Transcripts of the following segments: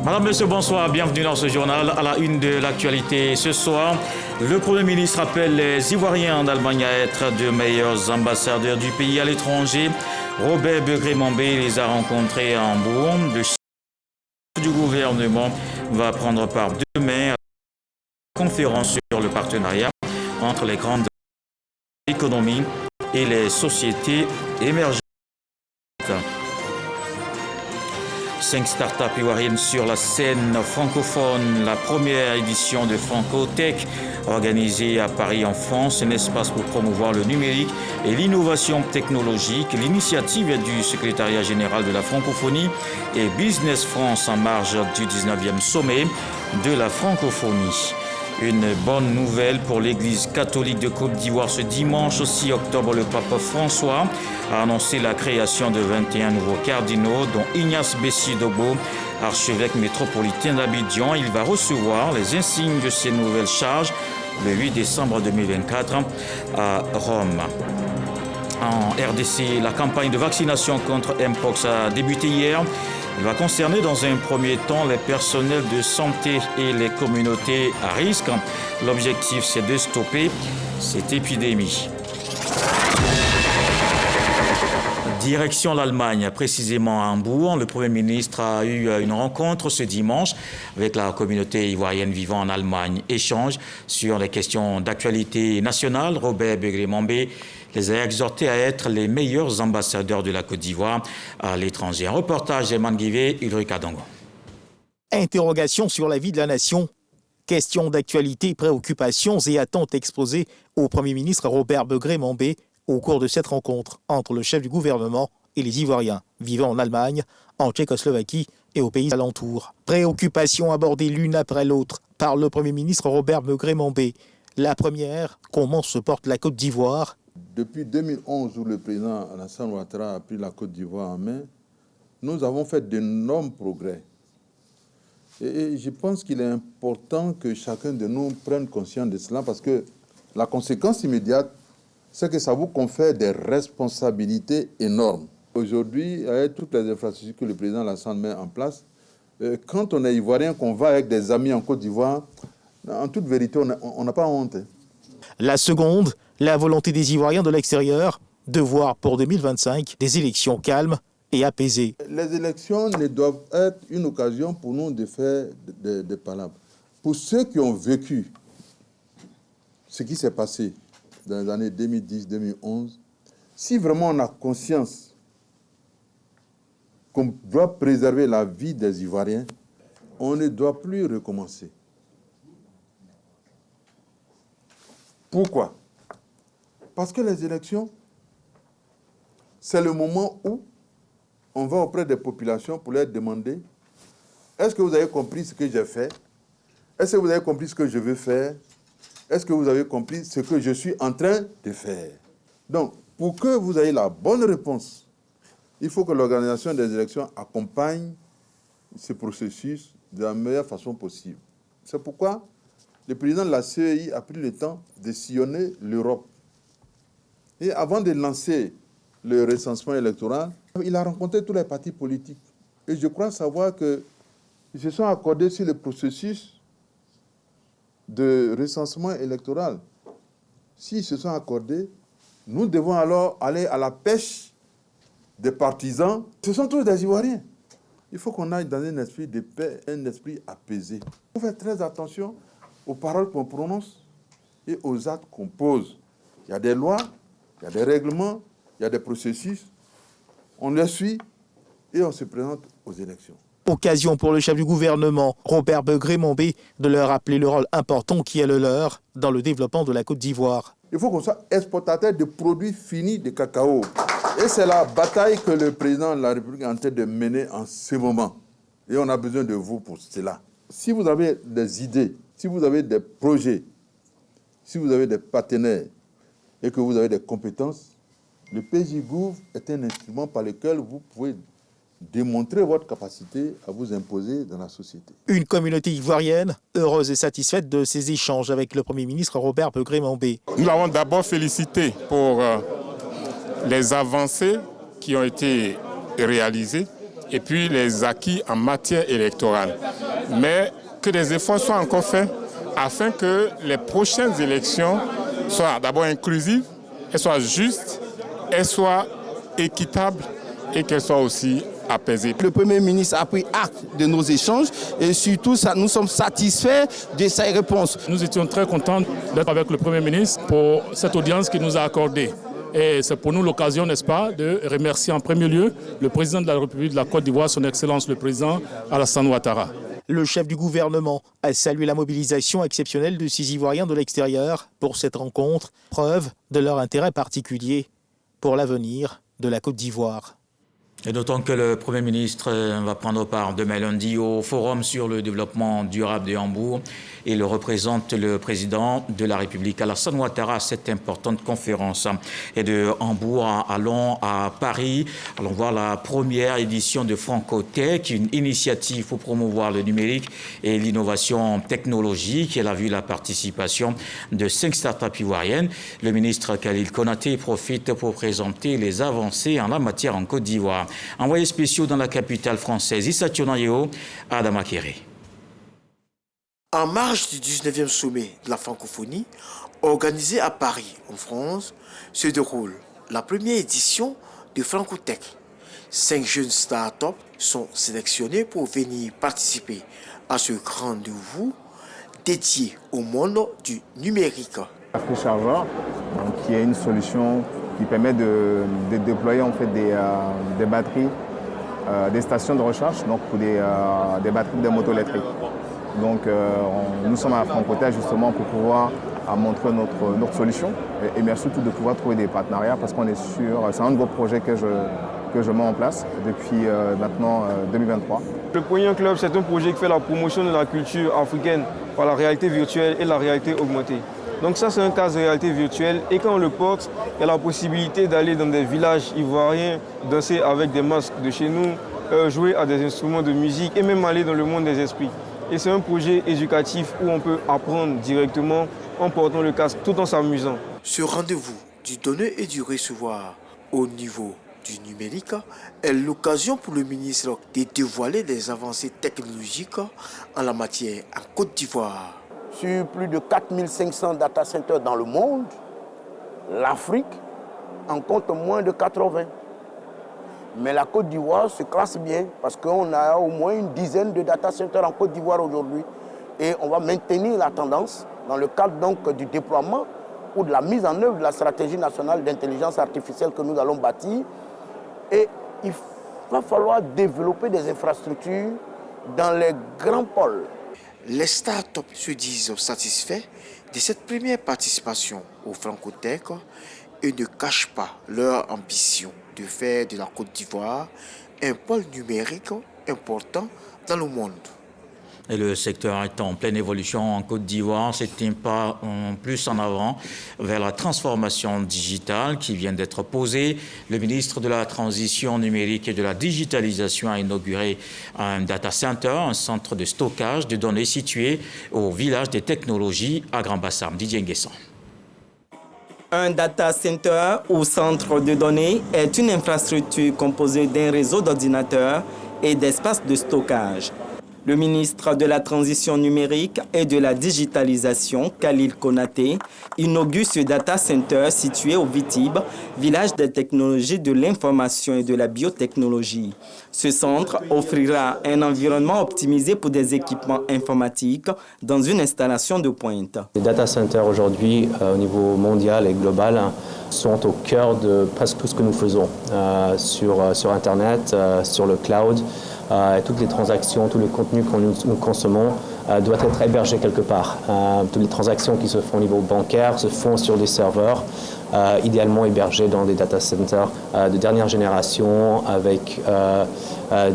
Madame, Monsieur, bonsoir, bienvenue dans ce journal. À la une de l'actualité ce soir, le Premier ministre appelle les Ivoiriens en Allemagne à être de meilleurs ambassadeurs du pays à l'étranger. Robert Begré-Mambé les a rencontrés à Hambourg. Le chef du gouvernement va prendre part demain à la conférence sur le partenariat entre les grandes économies et les sociétés émergentes. 5 startups ivoiriennes sur la scène francophone. La première édition de Francotech, organisée à Paris en France, un espace pour promouvoir le numérique et l'innovation technologique. L'initiative est du secrétariat général de la francophonie et Business France en marge du 19e sommet de la francophonie. Une bonne nouvelle pour l'Église catholique de Côte d'Ivoire. Ce dimanche 6 octobre, le pape François a annoncé la création de 21 nouveaux cardinaux, dont Ignace Bessi-Dogbo, archevêque métropolitain d'Abidjan. Il va recevoir les insignes de ses nouvelles charges le 8 décembre 2024 à Rome. En RDC, la campagne de vaccination contre Mpox a débuté hier. Il va concerner dans un premier temps les personnels de santé et les communautés à risque. L'objectif, c'est de stopper cette épidémie. Direction l'Allemagne, précisément à Hambourg. Le Premier ministre a eu une rencontre ce dimanche avec la communauté ivoirienne vivant en Allemagne. Échange sur les questions d'actualité nationale. Robert Begré-Mambé les a exhortés à être les meilleurs ambassadeurs de la Côte d'Ivoire à l'étranger. Un reportage d'Eman Guivé, Ulrich Adongo. Interrogations sur la vie de la nation, questions d'actualité, préoccupations et attentes exposées au Premier ministre Robert Begré-Mambé au cours de cette rencontre entre le chef du gouvernement et les Ivoiriens vivant en Allemagne, en Tchécoslovaquie et aux pays alentours. Préoccupations abordées l'une après l'autre par le Premier ministre Robert Begré-Mambé. La première, comment se porte la Côte d'Ivoire? Depuis 2011, où le président Alassane Ouattara a pris la Côte d'Ivoire en main, nous avons fait d'énormes progrès. Et je pense qu'il est important que chacun de nous prenne conscience de cela, parce que la conséquence immédiate, c'est que ça vous confère des responsabilités énormes. Aujourd'hui, avec toutes les infrastructures que le président Alassane met en place, quand on est ivoirien, qu'on va avec des amis en Côte d'Ivoire, en toute vérité, on n'a pas honte. La seconde, la volonté des Ivoiriens de l'extérieur de voir pour 2025 des élections calmes et apaisées. Les élections ne doivent être une occasion pour nous de faire des palabres. Pour ceux qui ont vécu ce qui s'est passé dans les années 2010-2011, si vraiment on a conscience qu'on doit préserver la vie des Ivoiriens, on ne doit plus recommencer. Pourquoi? Parce que les élections, c'est le moment où on va auprès des populations pour leur demander: est-ce que vous avez compris ce que j'ai fait? Est-ce que vous avez compris ce que je veux faire? Est-ce que vous avez compris ce que je suis en train de faire? Donc, pour que vous ayez la bonne réponse, il faut que l'organisation des élections accompagne ce processus de la meilleure façon possible. C'est pourquoi le président de la CEI a pris le temps de sillonner l'Europe. Et avant de lancer le recensement électoral, il a rencontré tous les partis politiques. Et je crois savoir qu'ils se sont accordés sur le processus de recensement électoral. S'ils se sont accordés, nous devons alors aller à la pêche des partisans. Ce sont tous des Ivoiriens. Il faut qu'on aille dans un esprit de paix, un esprit apaisé. Il faut faire très attention aux paroles qu'on prononce et aux actes qu'on pose. Il y a des lois, il y a des règlements, il y a des processus. On les suit et on se présente aux élections. Occasion pour le chef du gouvernement, Robert Begré-Mambé, de leur rappeler le rôle important qui est le leur dans le développement de la Côte d'Ivoire. Il faut qu'on soit exportateur de produits finis de cacao. Et c'est la bataille que le président de la République est en train de mener en ce moment. Et on a besoin de vous pour cela. Si vous avez des idées, si vous avez des projets, si vous avez des partenaires et que vous avez des compétences, le PJGouv est un instrument par lequel vous pouvez démontrer votre capacité à vous imposer dans la société. Une communauté ivoirienne heureuse et satisfaite de ces échanges avec le Premier ministre Robert Begré-Mambé. Nous l'avons d'abord félicité pour les avancées qui ont été réalisées et puis les acquis en matière électorale. Mais que des efforts soient encore faits afin que les prochaines élections soient d'abord inclusives, elles soient justes, elles soient équitables et qu'elles soient aussi apaisées. Le Premier ministre a pris acte de nos échanges et surtout nous sommes satisfaits de sa réponse. Nous étions très contents d'être avec le Premier ministre pour cette audience qu'il nous a accordée. Et c'est pour nous l'occasion, n'est-ce pas, de remercier en premier lieu le président de la République de la Côte d'Ivoire, son Excellence le président Alassane Ouattara. Le chef du gouvernement a salué la mobilisation exceptionnelle de 6 Ivoiriens de l'extérieur pour cette rencontre, preuve de leur intérêt particulier pour l'avenir de la Côte d'Ivoire. Et d'autant que le Premier ministre va prendre part demain lundi au Forum sur le développement durable de Hambourg. Il représente le président de la République, Alassane Ouattara, à cette importante conférence. Et de Hambourg, allons à Paris. Allons voir la première édition de Francotech, une initiative pour promouvoir le numérique et l'innovation technologique. Elle a vu la participation de 5 startups ivoiriennes. Le ministre Khalil Konaté profite pour présenter les avancées en la matière en Côte d'Ivoire. Envoyés spéciaux dans la capitale française, Issa Tionayeo, Adama Kéré. En marge du 19e sommet de la francophonie, organisé à Paris, en France, se déroule la première édition de Francotech. 5 jeunes start-up sont sélectionnés pour venir participer à ce grand rendez-vous dédié au monde du numérique. Chargeur, qui est une solution qui permet de déployer en fait des batteries, des stations de recharge, donc pour des batteries de motos électriques. Donc nous sommes à Francotech justement pour pouvoir montrer notre solution et mais surtout de pouvoir trouver des partenariats parce qu'on est sûr, c'est un de vos projets que je mets en place depuis maintenant 2023. Le Pognon Club, c'est un projet qui fait la promotion de la culture africaine par la réalité virtuelle et la réalité augmentée. Donc ça, c'est un cas de réalité virtuelle et quand on le porte, il y a la possibilité d'aller dans des villages ivoiriens, danser avec des masques de chez nous, jouer à des instruments de musique et même aller dans le monde des esprits. Et c'est un projet éducatif où on peut apprendre directement en portant le casque tout en s'amusant. Ce rendez-vous du donner et du recevoir au niveau du numérique est l'occasion pour le ministre de dévoiler des avancées technologiques en la matière en Côte d'Ivoire. Sur plus de 4500 data centers dans le monde, l'Afrique en compte moins de 80. Mais la Côte d'Ivoire se classe bien parce qu'on a au moins une dizaine de data centers en Côte d'Ivoire aujourd'hui. Et on va maintenir la tendance dans le cadre donc du déploiement ou de la mise en œuvre de la stratégie nationale d'intelligence artificielle que nous allons bâtir. Et il va falloir développer des infrastructures dans les grands pôles. Les startups se disent satisfaits de cette première participation au Francotech et ne cachent pas leur ambition de faire de la Côte d'Ivoire un pôle numérique important dans le monde. Et le secteur est en pleine évolution en Côte d'Ivoire. C'est un pas plus en avant vers la transformation digitale qui vient d'être posée. Le ministre de la Transition numérique et de la digitalisation a inauguré un data center, un centre de stockage de données situé au village des technologies à Grand Bassam. Didier Nguessan. Un data center ou centre de données est une infrastructure composée d'un réseau d'ordinateurs et d'espaces de stockage. Le ministre de la Transition numérique et de la digitalisation, Khalil Konaté, inaugure ce data center situé au Vitib, village des technologies de l'information et de la biotechnologie. Ce centre offrira un environnement optimisé pour des équipements informatiques dans une installation de pointe. Les data centers aujourd'hui, au niveau mondial et global, sont au cœur de presque tout ce que nous faisons sur Internet, sur le cloud. Toutes les transactions, tous les contenus que nous consommons doivent être hébergés quelque part. Toutes les transactions qui se font au niveau bancaire se font sur des serveurs, idéalement hébergés dans des data centers de dernière génération avec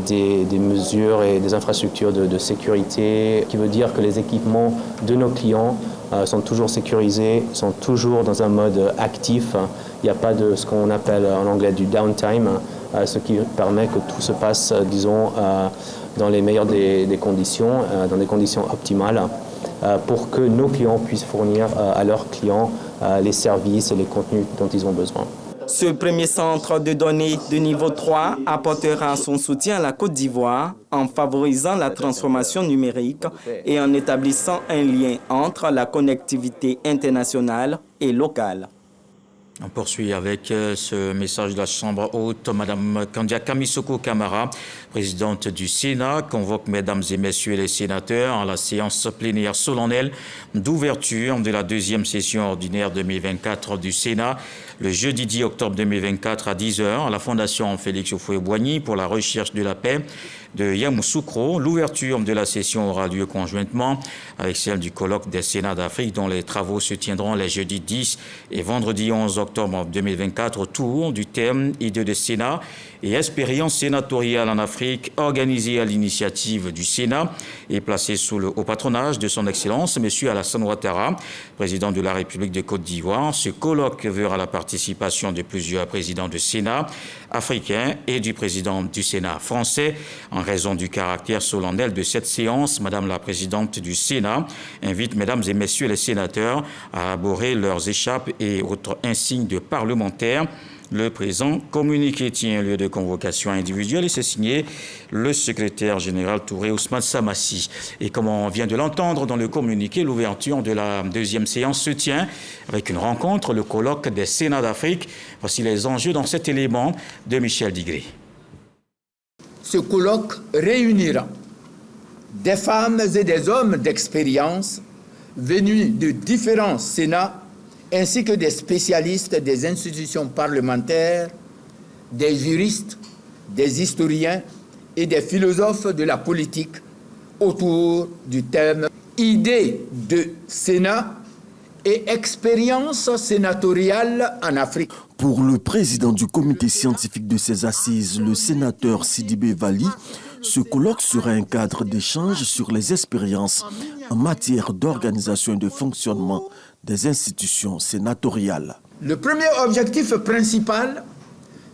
des mesures et des infrastructures de sécurité, qui veut dire que les équipements de nos clients sont toujours sécurisés, sont toujours dans un mode actif. Il n'y a pas de ce qu'on appelle en anglais du downtime, ce qui permet que tout se passe, disons, dans les meilleures des conditions, dans des conditions optimales, pour que nos clients puissent fournir à leurs clients les services et les contenus dont ils ont besoin. Ce premier centre de données de niveau 3 apportera son soutien à la Côte d'Ivoire en favorisant la transformation numérique et en établissant un lien entre la connectivité internationale et locale. On poursuit avec ce message de la Chambre haute. Madame Kandia Kamisoko Kamara, présidente du Sénat, convoque mesdames et messieurs les sénateurs à la séance plénière solennelle d'ouverture de la deuxième session ordinaire 2024 du Sénat le jeudi 10 octobre 2024 à 10h à la Fondation Félix Houphouët-Boigny pour la recherche de la paix de Yamoussoukro. L'ouverture de la session aura lieu conjointement avec celle du colloque des Sénats d'Afrique dont les travaux se tiendront les jeudis 10 et vendredi 11 octobre 2024 autour du thème « Idées de Sénat et expérience sénatoriale en Afrique » organisé à l'initiative du Sénat et placé sous le haut patronage de son Excellence M. Alassane Ouattara, président de la République de Côte d'Ivoire. Ce colloque verra la participation de plusieurs présidents de Sénat africains et du président du Sénat français. En raison du caractère solennel de cette séance, Madame la Présidente du Sénat invite Mesdames et Messieurs les sénateurs à arborer leurs écharpes et autres insignes de parlementaires. Le présent communiqué tient lieu de convocation individuelle et c'est signé le secrétaire général Touré Ousmane Samassi. Et comme on vient de l'entendre dans le communiqué, l'ouverture de la deuxième séance se tient avec une rencontre, le colloque des Sénats d'Afrique. Voici les enjeux dans cet élément de Michel Digré. Ce colloque réunira des femmes et des hommes d'expérience venus de différents Sénats ainsi que des spécialistes des institutions parlementaires, des juristes, des historiens et des philosophes de la politique autour du thème « Idées de Sénat et expérience sénatoriale en Afrique ». Pour le président du comité scientifique de ces assises, le sénateur Sidibé Vali, ce colloque sera un cadre d'échange sur les expériences en matière d'organisation et de fonctionnement des institutions sénatoriales. Le premier objectif principal,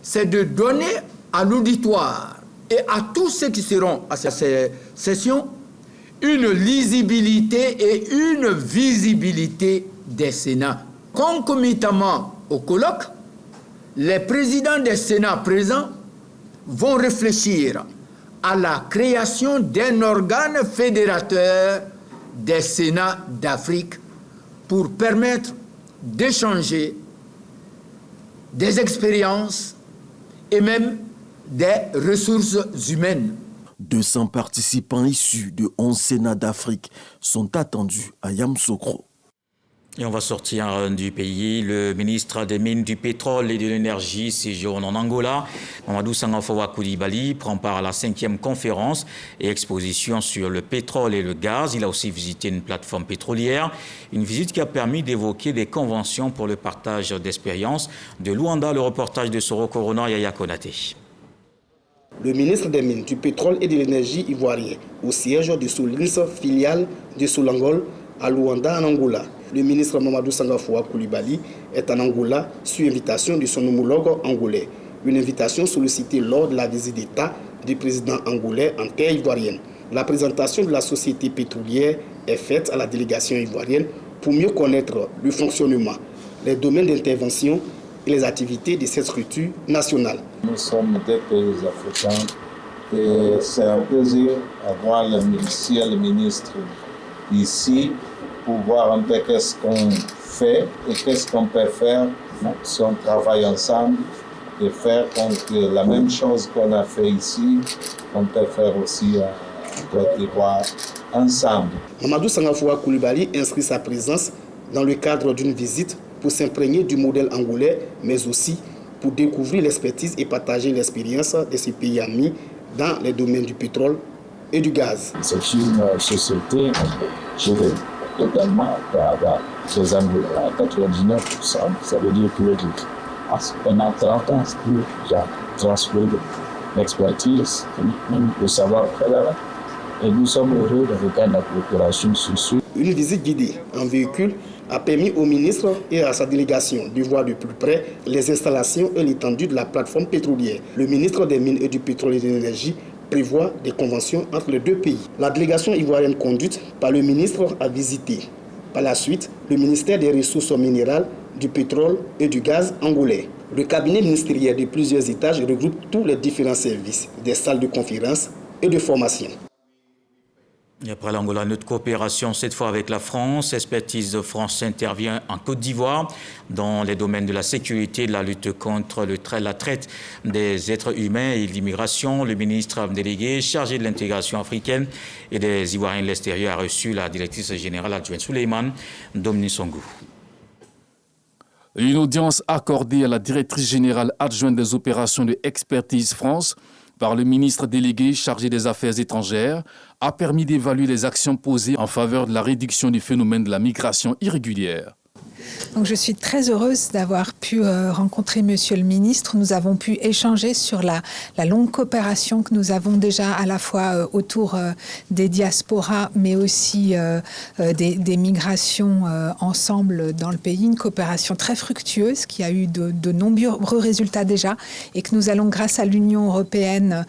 c'est de donner à l'auditoire et à tous ceux qui seront à cette session une lisibilité et une visibilité des Sénats. Concomitamment au colloque, les présidents des Sénats présents vont réfléchir à la création d'un organe fédérateur des Sénats d'Afrique pour permettre d'échanger des expériences et même des ressources humaines. 200 participants issus de 11 Sénats d'Afrique sont attendus à Yamoussoukro. Et on va sortir du pays. Le ministre des Mines, du Pétrole et de l'Énergie séjourne en Angola. Mamadou Sangafowa Coulibaly prend part à la 5e conférence et exposition sur le pétrole et le gaz. Il a aussi visité une plateforme pétrolière. Une visite qui a permis d'évoquer des conventions pour le partage d'expériences. De Luanda, le reportage de Soro Corona Yaya Konaté. Le ministre des Mines, du Pétrole et de l'Énergie ivoirien au siège de Solins, filiale de Solangol, à Luanda, en Angola. Le ministre Mamadou Sangafowa Coulibaly est en Angola sur invitation de son homologue angolais. Une invitation sollicitée lors de la visite d'État du président angolais en terre ivoirienne. La présentation de la société pétrolière est faite à la délégation ivoirienne pour mieux connaître le fonctionnement, les domaines d'intervention et les activités de cette structure nationale. Nous sommes des pays africains et c'est un plaisir d'avoir le ministre ici pour voir un peu qu'est-ce qu'on fait et qu'est-ce qu'on peut faire si on travaille ensemble et faire la même chose qu'on a fait ici, on peut faire aussi en Côte d'Ivoire ensemble. Mamadou Sangafowa Coulibaly inscrit sa présence dans le cadre d'une visite pour s'imprégner du modèle angolais, mais aussi pour découvrir l'expertise et partager l'expérience de ces pays amis dans les domaines du pétrole et du gaz. C'est une société gérée totalement par les Angolais à 99%. Ça veut dire que pendant 30 ans, j'ai transféré l'expertise, le savoir-faire. Et nous sommes heureux de regarder la coopération sur ce. Une visite guidée en véhicule a permis au ministre et à sa délégation de voir de plus près les installations et l'étendue de la plateforme pétrolière. Le ministre des Mines et du Pétrole et de l'Énergie prévoit des conventions entre les deux pays. La délégation ivoirienne conduite par le ministre a visité par la suite le ministère des Ressources minérales, du pétrole et du gaz angolais. Le cabinet ministériel de plusieurs étages regroupe tous les différents services, des salles de conférence et de formation. Et après l'Angola, notre coopération, cette fois avec la France. Expertise de France intervient en Côte d'Ivoire dans les domaines de la sécurité, de la lutte contre la traite des êtres humains et l'immigration. Le ministre délégué chargé de l'intégration africaine et des Ivoiriens de l'extérieur a reçu la directrice générale adjointe Souleymane Domini Songou. Une audience accordée à la directrice générale adjointe des opérations de Expertise France par le ministre délégué chargé des Affaires étrangères a permis d'évaluer les actions posées en faveur de la réduction du phénomène de la migration irrégulière. Donc je suis très heureuse d'avoir pu rencontrer Monsieur le ministre. Nous avons pu échanger sur la longue coopération que nous avons déjà à la fois autour des diasporas, mais aussi des migrations ensemble dans le pays. Une coopération très fructueuse qui a eu de nombreux résultats déjà et que nous allons, grâce à l'Union européenne,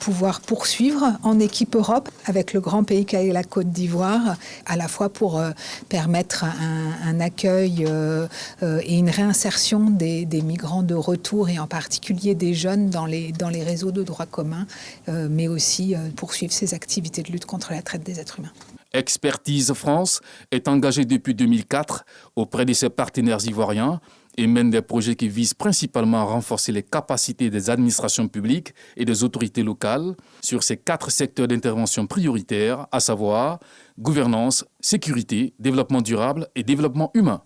pouvoir poursuivre en équipe Europe avec le grand pays qu'est la Côte d'Ivoire, à la fois pour permettre un accueil et une réinsertion des migrants de retour et en particulier des jeunes dans les réseaux de droit commun, mais aussi poursuivre ces activités de lutte contre la traite des êtres humains. Expertise France est engagée depuis 2004 auprès de ses partenaires ivoiriens et mène des projets qui visent principalement à renforcer les capacités des administrations publiques et des autorités locales sur ces 4 secteurs d'intervention prioritaires, à savoir gouvernance, sécurité, développement durable et développement humain.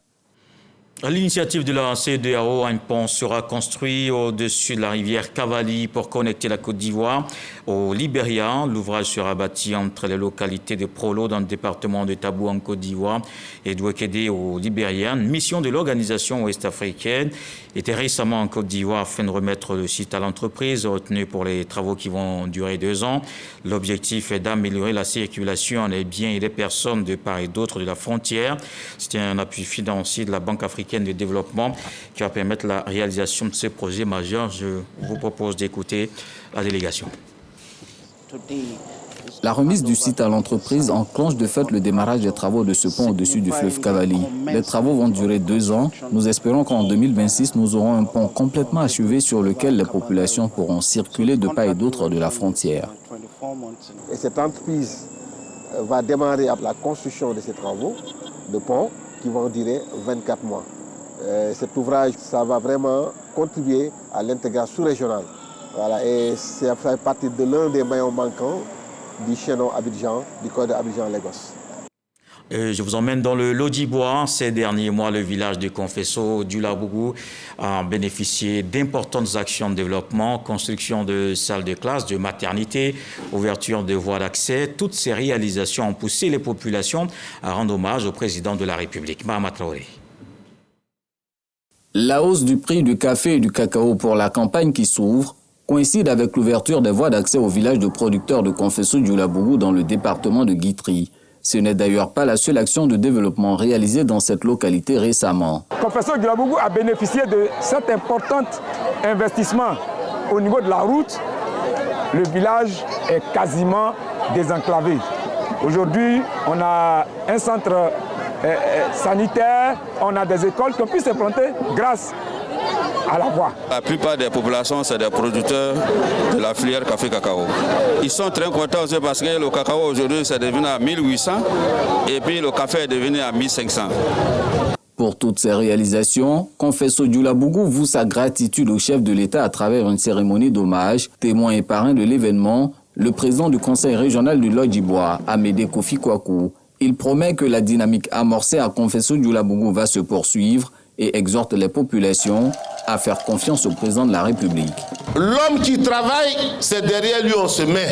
À l'initiative de la CEDEAO, un pont sera construit au-dessus de la rivière Cavali pour connecter la Côte d'Ivoire au Libéria. L'ouvrage sera bâti entre les localités de Prolo dans le département de Tabou en Côte d'Ivoire et d'Ouékédé au Libéria. Une mission de l'organisation ouest-africaine était récemment en Côte d'Ivoire afin de remettre le site à l'entreprise retenue pour les travaux qui vont durer 2 ans. L'objectif est d'améliorer la circulation des biens et des personnes de part et d'autre de la frontière. C'est un appui financier de la Banque africaine de développement qui va permettre la réalisation de ces projets majeurs. Je vous propose d'écouter la délégation. La remise du site à l'entreprise enclenche de fait le démarrage des travaux de ce pont au-dessus du fleuve Cavali. Les travaux vont durer 2 ans. Nous espérons qu'en 2026, nous aurons un pont complètement achevé sur lequel les populations pourront circuler de part et d'autre de la frontière. Et cette entreprise va démarrer la construction de ces travaux de pont qui vont durer 24 mois. Cet ouvrage, ça va vraiment contribuer à l'intégration sous-régionale. Voilà, et ça fait partie de l'un des maillons manquants du chaînon Abidjan, du corridor Abidjan-Lagos. Je vous emmène dans le Lodjibois. Ces derniers mois, le village de Confesso du Labougou a bénéficié d'importantes actions de développement, construction de salles de classe, de maternité, ouverture de voies d'accès. Toutes ces réalisations ont poussé les populations à rendre hommage au président de la République, Mahama Traoré. La hausse du prix du café et du cacao pour la campagne qui s'ouvre coïncide avec l'ouverture des voies d'accès au village de producteurs de Confesso du Labougou dans le département de Guitry. Ce n'est d'ailleurs pas la seule action de développement réalisée dans cette localité récemment. Confesso du Labougou a bénéficié de cet important investissement au niveau de la route. Le village est quasiment désenclavé. Aujourd'hui, on a un centre sanitaire, on a des écoles qui ont pu s'implanter grâce à la voie. La plupart des populations, c'est des producteurs de la filière café-cacao. Ils sont très contents aussi parce que le cacao aujourd'hui, c'est devenu à 1800 et puis le café est devenu à 1500. Pour toutes ces réalisations, Confesso du Labougou voue sa gratitude au chef de l'État à travers une cérémonie d'hommage. Témoin et parrain de l'événement, le président du conseil régional du Lodjibois, Amédée Kofi Kwaku. Il promet que la dynamique amorcée à Confesso du Labougou va se poursuivre et exhorte les populations à faire confiance au président de la République. L'homme qui travaille, c'est derrière lui on se met.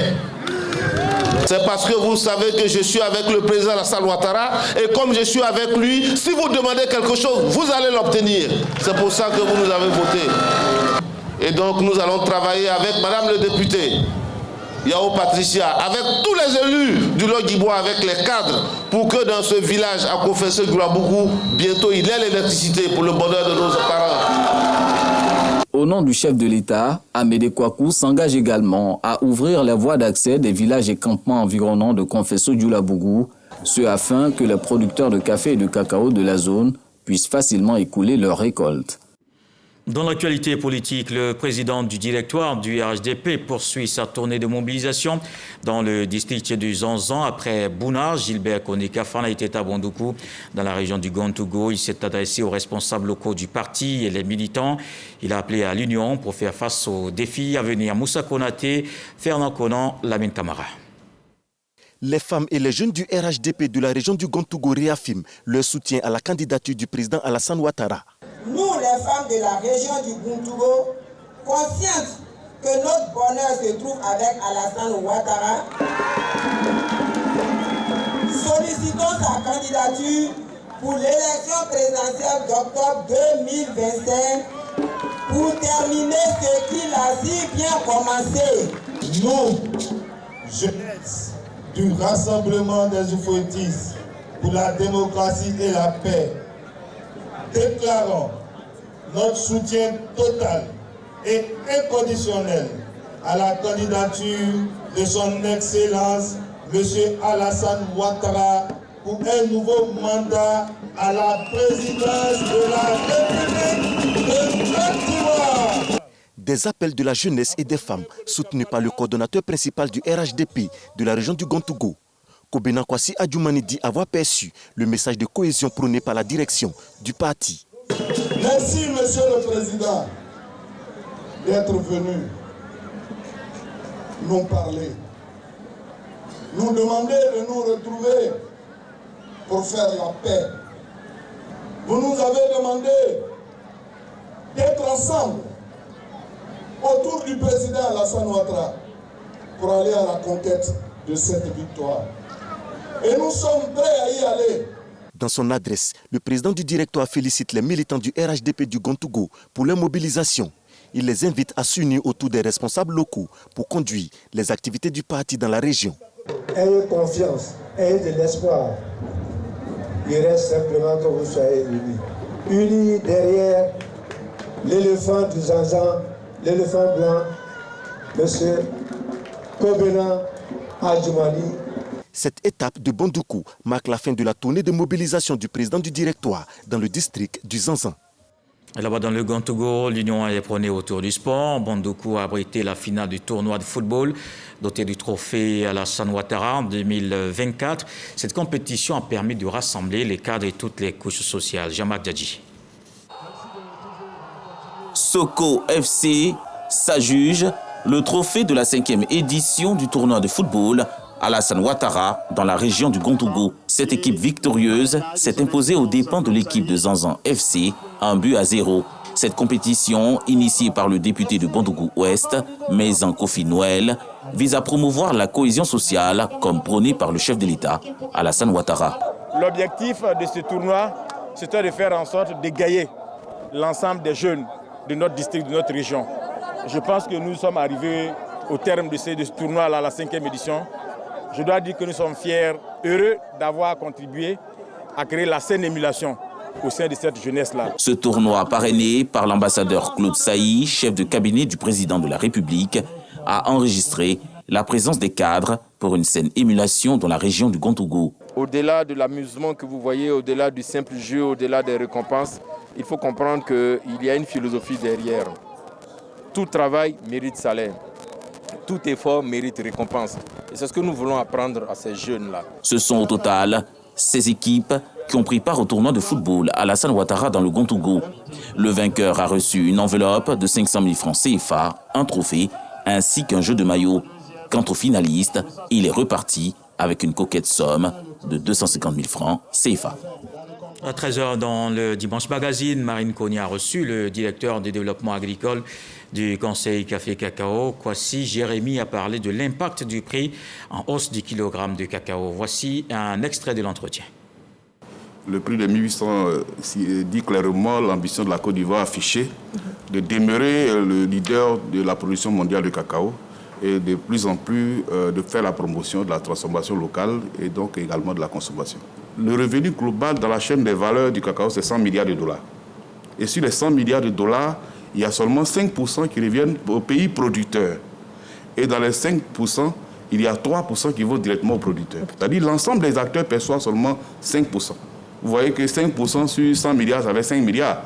C'est parce que vous savez que je suis avec le président Alassane Ouattara et comme je suis avec lui, si vous demandez quelque chose, vous allez l'obtenir. C'est pour ça que vous nous avez voté. Et donc nous allons travailler avec madame le député Yao Patricia, avec tous les élus du Lodjibois, avec les cadres, pour que dans ce village à Confesso du Labougou, bientôt il y ait l'électricité pour le bonheur de nos parents. Au nom du chef de l'État, Amédée Kwaku s'engage également à ouvrir les voies d'accès des villages et campements environnants de Confesso du Labougou, ce afin que les producteurs de café et de cacao de la zone puissent facilement écouler leurs récoltes. Dans l'actualité politique, le président du directoire du RHDP poursuit sa tournée de mobilisation dans le district du Zanzan. Après Bouna, Gilbert Kone-Kafana était à Bondoukou, dans la région du Gontougo. Il s'est adressé aux responsables locaux du parti et les militants. Il a appelé à l'union pour faire face aux défis à venir. Moussa Konaté, Fernand Conan, Lamine Camara. Les femmes et les jeunes du RHDP de la région du Gontougo réaffirment leur soutien à la candidature du président Alassane Ouattara. Nous, les femmes de la région du Gontougo, conscientes que notre bonheur se trouve avec Alassane Ouattara, sollicitons sa candidature pour l'élection présidentielle d'octobre 2025 pour terminer ce qu'il a si bien commencé. Nous, jeunesse du Rassemblement des Oufouettis pour la démocratie et la paix, déclarons notre soutien total et inconditionnel à la candidature de son Excellence M. Alassane Ouattara pour un nouveau mandat à la présidence de la République de Côte d'Ivoire. Des appels de la jeunesse et des femmes soutenus par le coordonnateur principal du RHDP de la région du Gontougo. Kobena Kwasi Adjoumani dit avoir perçu le message de cohésion prôné par la direction du parti. Merci, Monsieur le Président, d'être venu nous parler, nous demander de nous retrouver pour faire la paix. Vous nous avez demandé d'être ensemble autour du président Alassane Ouattara pour aller à la conquête de cette victoire. Et nous sommes prêts à y aller. Dans son adresse, le président du directoire félicite les militants du RHDP du Gontougo pour leur mobilisation. Il les invite à s'unir autour des responsables locaux pour conduire les activités du parti dans la région. Ayez confiance, ayez de l'espoir. Il reste simplement que vous soyez unis. Unis derrière l'éléphant du Zanzan, l'éléphant blanc, M. Kobena Adjoumani. Cette étape de Bondoukou marque la fin de la tournée de mobilisation du président du directoire dans le district du Zanzan. Là-bas dans le Gontougo, l'union est prônée autour du sport. Bondoukou a abrité la finale du tournoi de football doté du trophée Alassane Ouattara en 2024. Cette compétition a permis de rassembler les cadres et toutes les couches sociales. Jean-Marc Djadji. Soko FC s'adjuge le trophée de la 5e édition du tournoi de football Alassane Ouattara dans la région du Gontougo. Cette équipe victorieuse s'est imposée aux dépens de l'équipe de Zanzan FC, 1-0. Cette compétition, initiée par le député de Bondoukou-Ouest, Maison Kofi Noël, vise à promouvoir la cohésion sociale comme prônée par le chef de l'État, Alassane Ouattara. L'objectif de ce tournoi, c'était de faire en sorte d'égayer l'ensemble des jeunes de notre district, de notre région. Je pense que nous sommes arrivés au terme de ce tournoi-là, la 5e édition. Je dois dire que nous sommes fiers, heureux d'avoir contribué à créer la saine émulation au sein de cette jeunesse-là. Ce tournoi, parrainé par l'ambassadeur Claude Sailly, chef de cabinet du président de la République, a enregistré la présence des cadres pour une saine émulation dans la région du Gontougo. Au-delà de l'amusement que vous voyez, au-delà du simple jeu, au-delà des récompenses, il faut comprendre qu'il y a une philosophie derrière. Tout travail mérite salaire. Tout effort mérite récompense. Et c'est ce que nous voulons apprendre à ces jeunes-là. Ce sont au total 16 équipes qui ont pris part au tournoi de football Alassane Ouattara dans le Gontougo. Le vainqueur a reçu une enveloppe de 500 000 francs CFA, un trophée, ainsi qu'un jeu de maillot. Quant au finaliste, il est reparti avec une coquette somme de 250 000 francs CFA. À 13h dans le Dimanche Magazine, Marine Cogny a reçu le directeur du développement agricole du Conseil Café Cacao. Kwasi Jérémy a parlé de l'impact du prix en hausse du kilogramme de cacao. Voici un extrait de l'entretien. Le prix de 1800 dit clairement l'ambition de la Côte d'Ivoire affichée de demeurer le leader de la production mondiale de cacao et de plus en plus de faire la promotion de la transformation locale et donc également de la consommation. Le revenu global dans la chaîne des valeurs du cacao, c'est 100 milliards de dollars. Et sur les 100 milliards de dollars, il y a seulement 5% qui reviennent aux pays producteurs. Et dans les 5%, il y a 3% qui vont directement aux producteurs. C'est-à-dire l'ensemble des acteurs perçoivent seulement 5%. Vous voyez que 5% sur 100 milliards, ça fait 5 milliards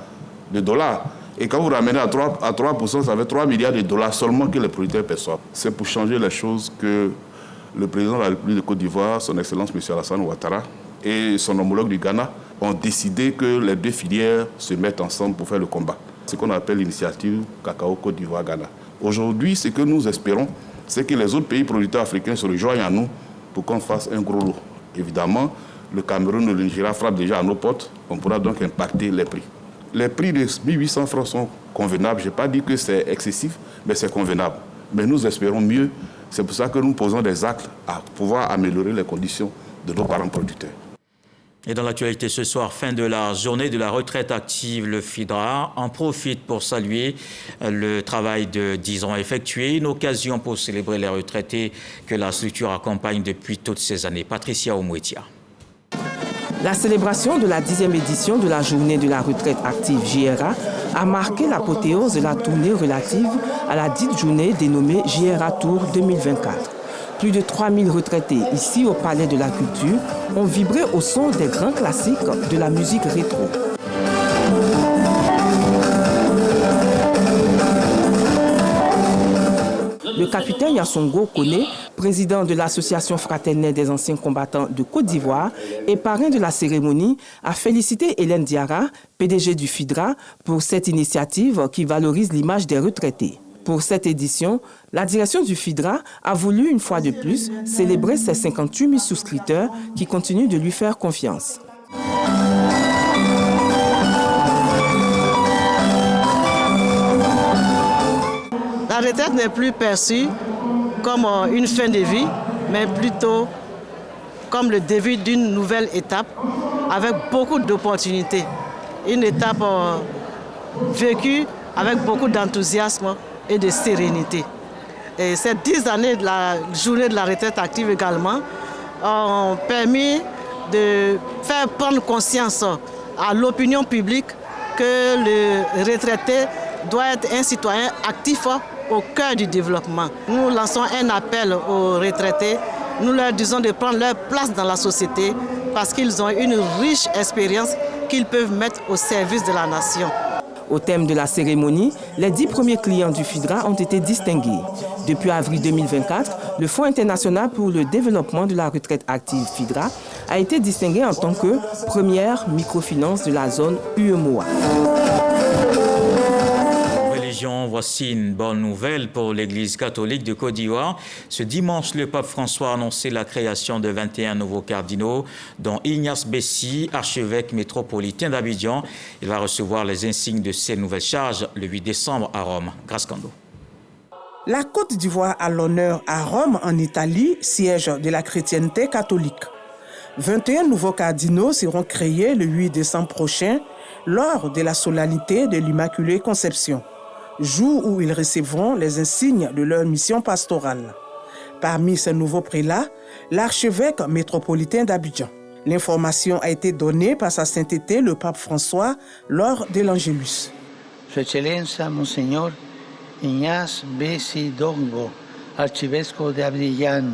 de dollars. Et quand vous ramenez à 3%, ça fait 3 milliards de dollars seulement que les producteurs perçoivent. C'est pour changer les choses que le président de la République de Côte d'Ivoire, son Excellence M. Alassane Ouattara, et son homologue du Ghana ont décidé que les deux filières se mettent ensemble pour faire le combat. C'est ce qu'on appelle l'initiative Cacao Côte d'Ivoire-Ghana. Aujourd'hui, ce que nous espérons, c'est que les autres pays producteurs africains se rejoignent à nous pour qu'on fasse un gros lot. Évidemment, le Cameroun et le Nigeria frappent déjà à nos portes. On pourra donc impacter les prix. Les prix de 1800 francs sont convenables. Je n'ai pas dit que c'est excessif, mais c'est convenable. Mais nous espérons mieux. C'est pour ça que nous posons des actes à pouvoir améliorer les conditions de nos parents producteurs. Et dans l'actualité ce soir, fin de la journée de la retraite active, le FIDRA en profite pour saluer le travail de 10 ans effectué, une occasion pour célébrer les retraités que la structure accompagne depuis toutes ces années. Patricia Omouetia. La célébration de la 10e édition de la journée de la retraite active JRA a marqué l'apothéose de la tournée relative à la dite journée dénommée JRA Tour 2024. Plus de 3000 retraités ici au Palais de la Culture ont vibré au son des grands classiques de la musique rétro. Le capitaine Yassongo Kone, président de l'Association fraternelle des anciens combattants de Côte d'Ivoire et parrain de la cérémonie, a félicité Hélène Diarra, PDG du FIDRA, pour cette initiative qui valorise l'image des retraités. Pour cette édition, la direction du FIDRA a voulu une fois de plus célébrer ses 58 000 souscripteurs qui continuent de lui faire confiance. La retraite n'est plus perçue comme une fin de vie, mais plutôt comme le début d'une nouvelle étape avec beaucoup d'opportunités. Une étape vécue avec beaucoup d'enthousiasme et de sérénité. Et ces 10 années de la journée de la retraite active également ont permis de faire prendre conscience à l'opinion publique que le retraité doit être un citoyen actif au cœur du développement. Nous lançons un appel aux retraités. Nous leur disons de prendre leur place dans la société parce qu'ils ont une riche expérience qu'ils peuvent mettre au service de la nation. Au thème de la cérémonie, les 10 premiers clients du FIDRA ont été distingués. Depuis avril 2024, le Fonds international pour le développement de la retraite active FIDRA a été distingué en tant que première microfinance de la zone UEMOA. Voici une bonne nouvelle pour l'Église catholique de Côte d'Ivoire. Ce dimanche, le pape François a annoncé la création de 21 nouveaux cardinaux, dont Ignace Bessi, archevêque métropolitain d'Abidjan. Il va recevoir les insignes de ses nouvelles charges le 8 décembre à Rome. Grâce Kando. La Côte d'Ivoire a l'honneur à Rome, en Italie, siège de la chrétienté catholique. 21 nouveaux cardinaux seront créés le 8 décembre prochain lors de la solennité de l'Immaculée Conception, jour où ils recevront les insignes de leur mission pastorale. Parmi ces nouveaux prélats, l'archevêque métropolitain d'Abidjan. L'information a été donnée par sa sainteté le pape François lors de l'Angélus. Sua Eccellenza Monsignor Ignace Bessi Dogbo, arcivescovo de Abidjan,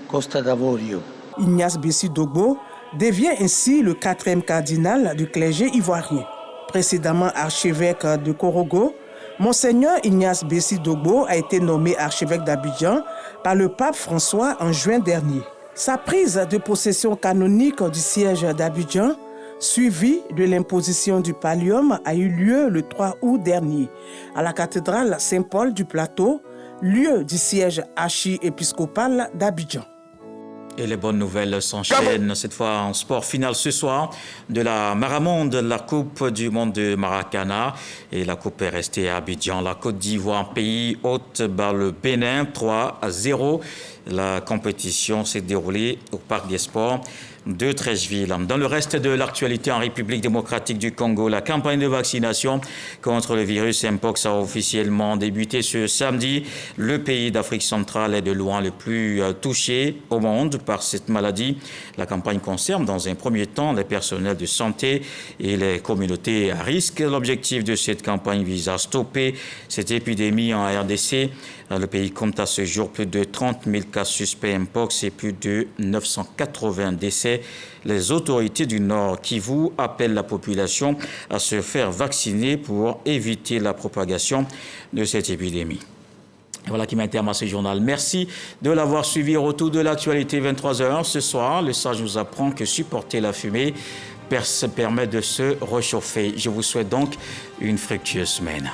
Costa d'Avorio. Ignace Bessi Dogbo devient ainsi le 4e cardinal du clergé ivoirien. Précédemment archevêque de Korogo, Monseigneur Ignace Bessi Dogbo a été nommé archevêque d'Abidjan par le pape François en juin dernier. Sa prise de possession canonique du siège d'Abidjan, suivie de l'imposition du pallium, a eu lieu le 3 août dernier à la cathédrale Saint-Paul du Plateau, lieu du siège archiépiscopal d'Abidjan. Et les bonnes nouvelles s'enchaînent, cette fois en sport final ce soir, de la Maramonde, la Coupe du monde de Maracana. Et la Coupe est restée à Abidjan. La Côte d'Ivoire, pays hôte, bat le Bénin 3-0. La compétition s'est déroulée au Parc des Sports de Treichville. Dans le reste de l'actualité en République démocratique du Congo, la campagne de vaccination contre le virus Mpox a officiellement débuté ce samedi. Le pays d'Afrique centrale est de loin le plus touché au monde par cette maladie. La campagne concerne dans un premier temps les personnels de santé et les communautés à risque. L'objectif de cette campagne vise à stopper cette épidémie en RDC. Le pays compte à ce jour plus de 30 000 cas suspects Mpox et plus de 980 décès. c'est les autorités du Nord Kivu appellent la population à se faire vacciner pour éviter la propagation de cette épidémie. Voilà qui m'interme à ce journal. Merci de l'avoir suivi. Retour de l'actualité 23h. Ce soir, le sage nous apprend que supporter la fumée permet de se réchauffer. Je vous souhaite donc une fructueuse semaine.